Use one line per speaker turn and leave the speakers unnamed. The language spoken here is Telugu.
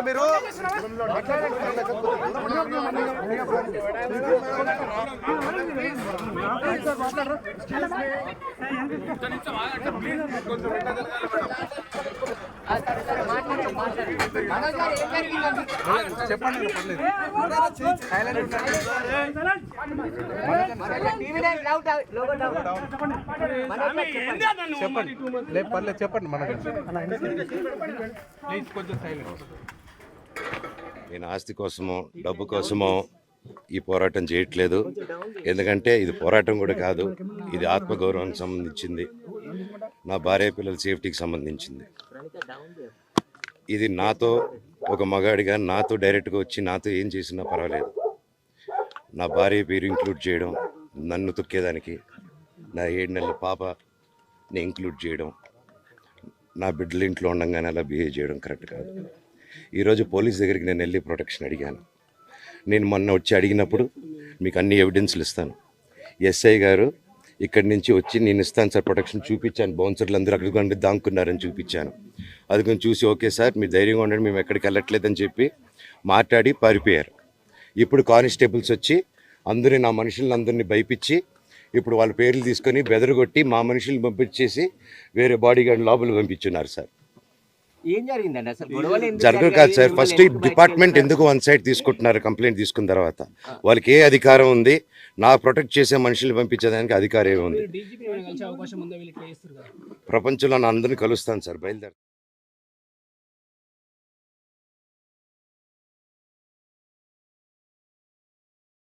మీరు చెప్పండి పర్లేదు చెప్పండి మనకి
నేను ఆస్తి కోసమో డబ్బు కోసమో ఈ పోరాటం చేయట్లేదు. ఎందుకంటే ఇది పోరాటం కూడా కాదు, ఇది ఆత్మగౌరవానికి సంబంధించింది, నా భార్య పిల్లల సేఫ్టీకి సంబంధించింది. ఇది నాతో ఒక మగాడిగా నాతో డైరెక్ట్గా వచ్చి నాతో ఏం చేసినా పర్వాలేదు. నా భార్య పేరు ఇంక్లూడ్ చేయడం, నన్ను తొక్కేదానికి నా 7 నెలల పాపని ఇంక్లూడ్ చేయడం, నా బిడ్డలు ఇంట్లో ఉండగానే అలా బిహేవ్ చేయడం కరెక్ట్ కాదు. ఈరోజు పోలీస్ దగ్గరికి నేను వెళ్ళి ప్రొటెక్షన్ అడిగాను. నేను మొన్న వచ్చి అడిగినప్పుడు మీకు అన్ని ఎవిడెన్స్లు ఇస్తాను. ఎస్ఐ గారు ఇక్కడి నుంచి వచ్చి నేను ఇస్తాను సార్ ప్రొటెక్షన్ చూపించాను. బౌన్సర్లు అందరూ అక్కడికి దాక్కున్నారని చూపించాను. అది కొంచెం చూసి ఓకే సార్ మీరు ధైర్యంగా ఉండండి, మేము ఎక్కడికి వెళ్ళట్లేదని చెప్పి మాట్లాడి పారిపోయారు. ఇప్పుడు కానిస్టేబుల్స్ వచ్చి అందరినీ నా మనుషులందరినీ భయపించి ఇప్పుడు వాళ్ళ పేర్లు తీసుకొని బెదరగొట్టి మా మనుషుల్ని పంపించేసి వేరే బాడీ గార్డ్ లోపలికి పంపించున్నారు సార్.
ఏం జరిగిందండి అసలు? గొడవలు
జరగదు కాదు సార్. ఫస్ట్ డిపార్ట్మెంట్ ఎందుకు వన్ సైడ్ తీసుకుంటున్నారు? కంప్లైంట్ తీసుకున్న తర్వాత వాళ్ళకి ఏ అధికారం ఉంది? నా ప్రొటెక్ట్ చేసే మనుషుల్ని పంపించేదానికి అధికారం ఏముంది? ప్రపంచంలో నా అందరినీ కలుస్తాను సార్, బయలుదేరు.